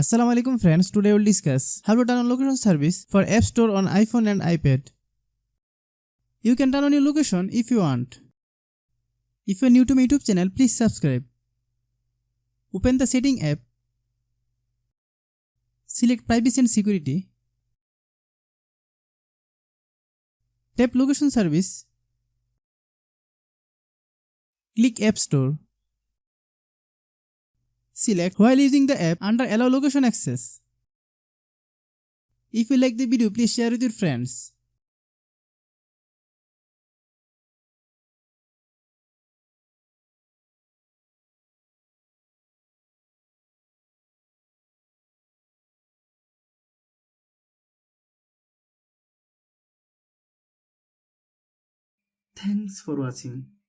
Assalamu alaikum friends, today we'll discuss how to turn on location service for App Store on iPhone and iPad. You can turn on your location if you want. If you are new to my YouTube channel, please subscribe. Open the Setting app. Select Privacy and Security. Tap Location Service. Click App Store. Select while using the app under Allow Location Access. If you like the video, please share with your friends. Thanks for watching.